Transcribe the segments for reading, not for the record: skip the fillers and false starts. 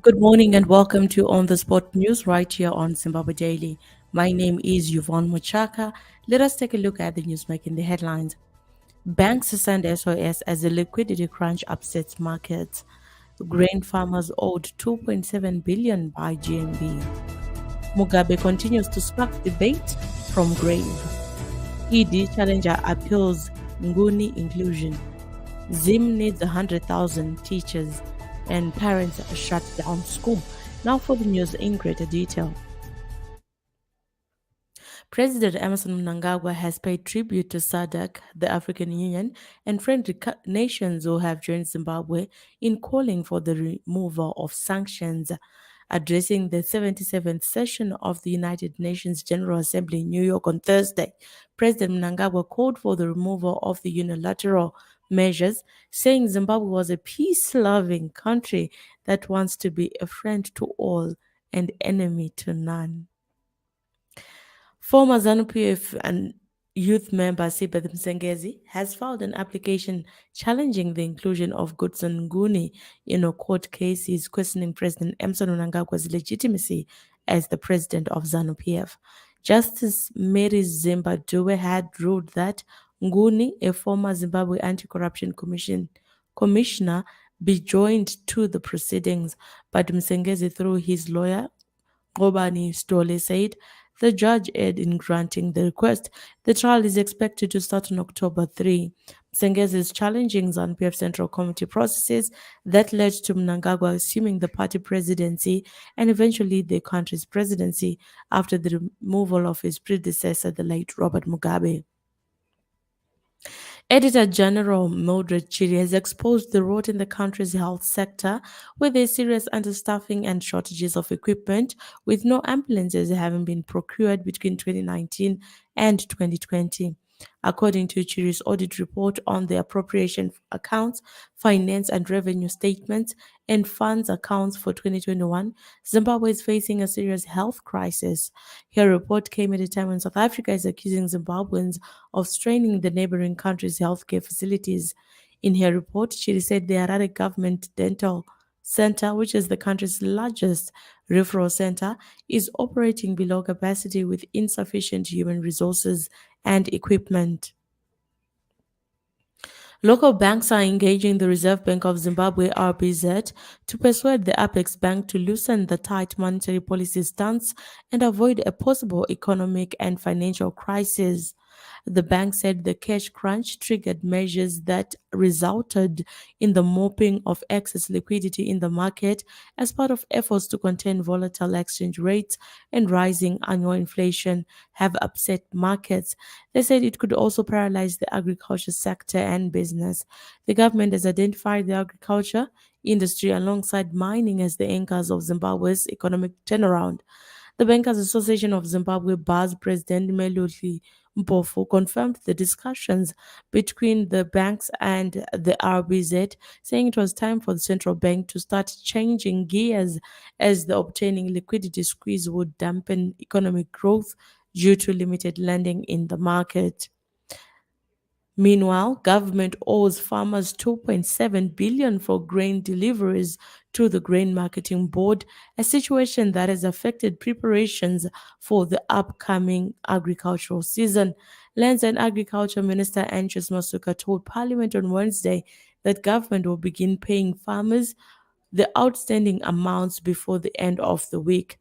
Good morning and welcome to On the Spot News right here on Zimbabwe Daily. My name is Yvonne Muchaka. Let us take a look at the news making the headlines. Banks send SOS as the liquidity crunch upsets markets. Grain farmers owed 2.7 billion by GMB. Mugabe continues to spark debate from grave. ED challenger appeals Nguni inclusion. Zim needs 100,000 teachers and parents shut down school. Now for the news in greater detail. President Emerson Mnangagwa has paid tribute to Sadako, the African Union, and friendly nations who have joined Zimbabwe in calling for the removal of sanctions. Addressing the 77th session of the United Nations General Assembly in New York on Thursday, President Mnangagwa called for the removal of the unilateral measures, saying Zimbabwe was a peace-loving country that wants to be a friend to all and enemy to none. Former ZANU-PF and youth member Sibeth Msengezi has filed an application challenging the inclusion of Goodson Nguni in a court case. He's questioning President Emmerson Mnangagwa's legitimacy as the president of ZANU-PF. Justice Mary Zimbabwe had ruled that Nguni, a former Zimbabwe Anti-Corruption commissioner, be joined to the proceedings, but Msengezi, through his lawyer, Ngobani Stole, said the judge erred in granting the request. The trial is expected to start on October 3. Msengezi is challenging ZANU-PF Central Committee processes that led to Mnangagwa assuming the party presidency and eventually the country's presidency after the removal of his predecessor, the late Robert Mugabe. Editor General Mildred Chiri has exposed the rot in the country's health sector, with a serious understaffing and shortages of equipment, with no ambulances having been procured between 2019 and 2020. According to Chiri's audit report on the appropriation accounts, finance and revenue statements, and funds accounts for 2021, Zimbabwe is facing a serious health crisis. Her report came at a time when South Africa is accusing Zimbabweans of straining the neighboring country's healthcare facilities. In her report, she said the Harare Government Dental Center, which is the country's largest referral center, is operating below capacity with insufficient human resources and equipment. Local banks are engaging the Reserve Bank of Zimbabwe (RBZ) to persuade the Apex Bank to loosen the tight monetary policy stance and avoid a possible economic and financial crisis. The bank said the cash crunch triggered measures that resulted in the mopping of excess liquidity in the market as part of efforts to contain volatile exchange rates and rising annual inflation have upset markets. They said it could also paralyze the agriculture sector and business. The government has identified the agriculture industry alongside mining as the anchors of Zimbabwe's economic turnaround. The Bankers Association of Zimbabwe BAS President Melusi Mpofu confirmed the discussions between the banks and the RBZ, saying it was time for the central bank to start changing gears as the obtaining liquidity squeeze would dampen economic growth due to limited lending in the market. Meanwhile, government owes farmers 2.7 billion for grain deliveries to the Grain Marketing Board, a situation that has affected preparations for the upcoming agricultural season. Lands and Agriculture Minister Andries Masuka told Parliament on Wednesday that government will begin paying farmers the outstanding amounts before the end of the week,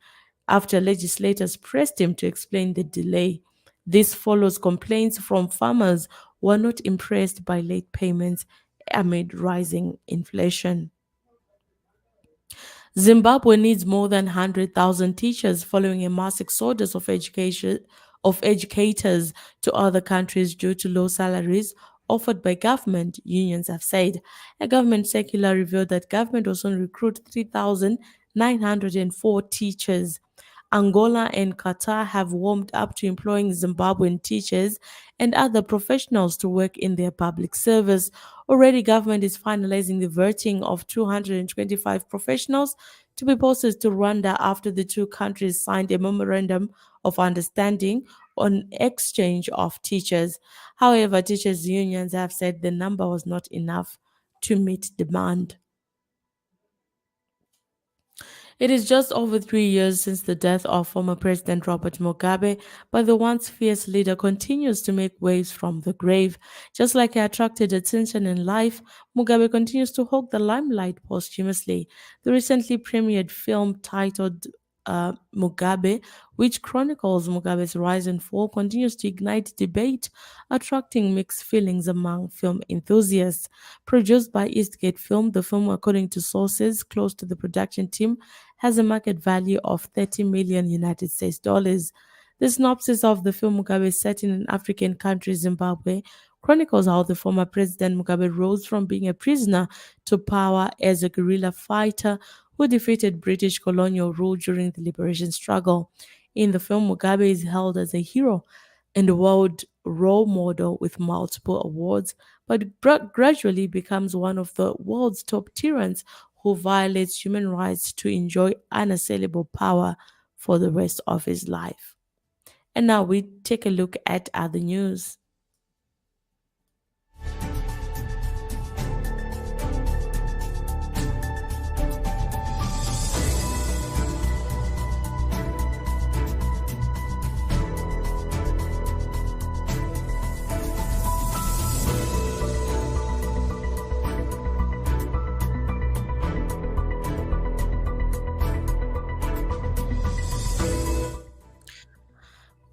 after legislators pressed him to explain the delay. This follows complaints from farmers who are not impressed by late payments amid rising inflation. Zimbabwe needs more than 100,000 teachers following a mass exodus of educators to other countries due to low salaries offered by government, unions have said. A government circular revealed that government will soon recruit 3,904 teachers. Angola and Qatar have warmed up to employing Zimbabwean teachers and other professionals to work in their public service. Already, government is finalizing the vetting of 225 professionals to be posted to Rwanda after the two countries signed a memorandum of understanding on exchange of teachers. However, teachers' unions have said the number was not enough to meet demand. It is just over 3 years since the death of former President Robert Mugabe, but the once fierce leader continues to make waves from the grave. Just like he attracted attention in life, Mugabe continues to hog the limelight posthumously. The recently premiered film titled Mugabe, which chronicles Mugabe's rise and fall, continues to ignite debate, attracting mixed feelings among film enthusiasts. Produced by Eastgate Film, the film, according to sources close to the production team, has a market value of 30 million United States dollars. The synopsis of the film Mugabe, set in an African country, Zimbabwe, chronicles how the former President Mugabe rose from being a prisoner to power as a guerrilla fighter who defeated British colonial rule during the liberation struggle. In the film, Mugabe is held as a hero and a world role model with multiple awards, but gradually becomes one of the world's top tyrants who violates human rights to enjoy unassailable power for the rest of his life. And now we take a look at other news.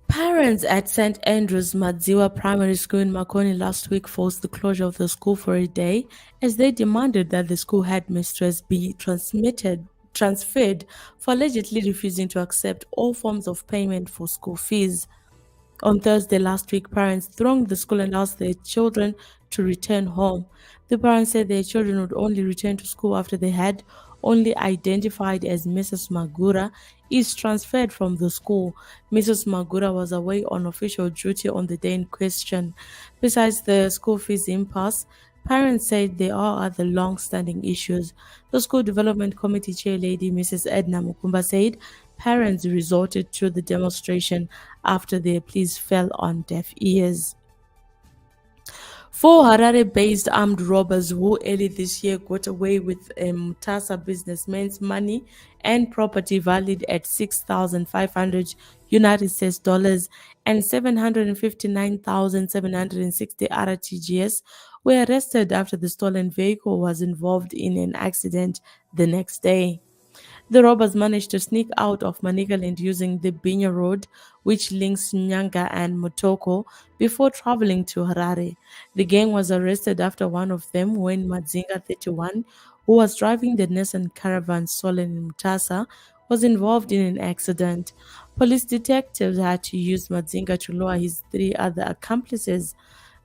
Parents at St. Andrew's Madziwa Primary School in Makoni last week forced the closure of the school for a day as they demanded that the school headmistress be transferred for allegedly refusing to accept all forms of payment for school fees. On Thursday last week, parents thronged the school and asked their children to return home. The parents said their children would only return to school after they had only identified as Mrs. Magura is transferred from the school. Mrs. Magura was away on official duty on the day in question. Besides the school fees impasse, parents said there are other long-standing issues. The School Development Committee Chair Lady Mrs. Edna Mukumba said parents resorted to the demonstration after their pleas fell on deaf ears. Four Harare-based armed robbers who early this year got away with a Mutasa businessman's money and property valued at 6,500 United States dollars and 759,760 RTGS were arrested after the stolen vehicle was involved in an accident the next day. The robbers managed to sneak out of Manicaland using the Binya Road, which links Nyanga and Motoko, before traveling to Harare. The gang was arrested after one of them, when Madzinga 31, who was driving the Nissan Caravan stolen in Mutasa, was involved in an accident. Police detectives had to use Madzinga to lure his three other accomplices,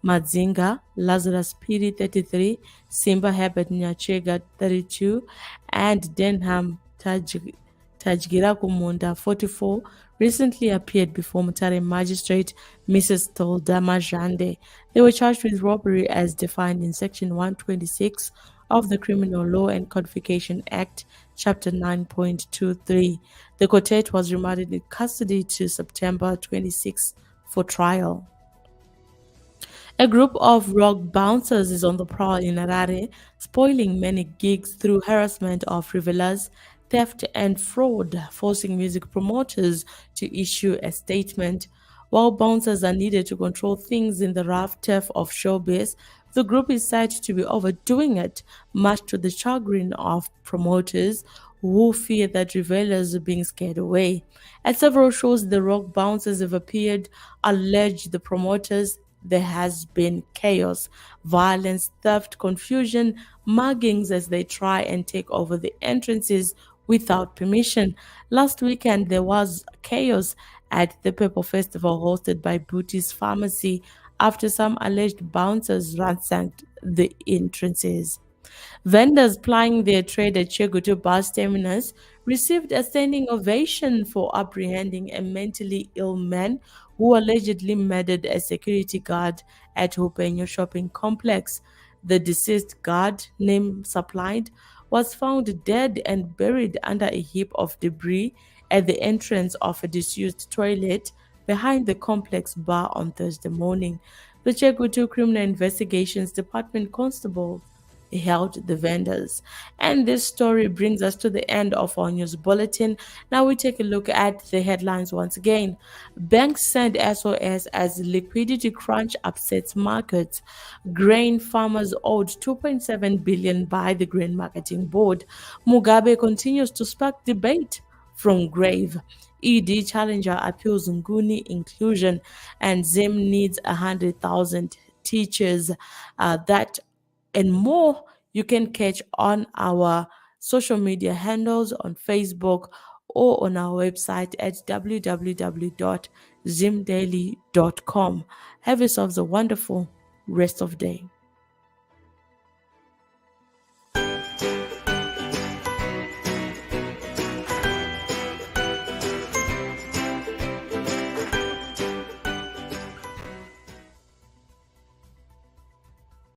Madzinga, Lazarus Piri 33, Simba Herbert Nyachega 32, and Denham Tajgira Kumunda 44 recently appeared before Mutare magistrate Mrs. Toldama Jande. They were charged with robbery as defined in Section 126 of the Criminal Law and Codification Act, Chapter 9.23. The quartet was remanded in custody to September 26 for trial. A group of rock bouncers is on the prowl in Harare, spoiling many gigs through harassment of revelers, theft, and fraud, forcing music promoters to issue a statement. While bouncers are needed to control things in the rough turf of showbiz, the group is said to be overdoing it, much to the chagrin of promoters who fear that revelers are being scared away. At several shows, the rock bouncers have appeared, alleged the promoters there has been chaos, violence, theft, confusion, muggings as they try and take over the entrances without permission. Last weekend, there was chaos at the Pepper Festival hosted by Booty's Pharmacy after some alleged bouncers ransacked the entrances. Vendors plying their trade at Chegutu bus terminus received a standing ovation for apprehending a mentally ill man who allegedly murdered a security guard at Hupenyo shopping complex. The deceased guard, name supplied, was found dead and buried under a heap of debris at the entrance of a disused toilet behind the complex bar on Thursday morning. The Chegutu Criminal Investigations Department constable held the vendors. And this story brings us to the end of our news bulletin. Now we take a look at the headlines once again. Banks send SOS as liquidity crunch upsets markets. Grain farmers owed 2.7 billion by the Grain Marketing Board. Mugabe continues to spark debate from grave. ED challenger appeals Nguni inclusion, and Zim needs 100,000 teachers. That and more you can catch on our social media handles on Facebook or on our website at www.zimdaily.com. Have yourselves a wonderful rest of day.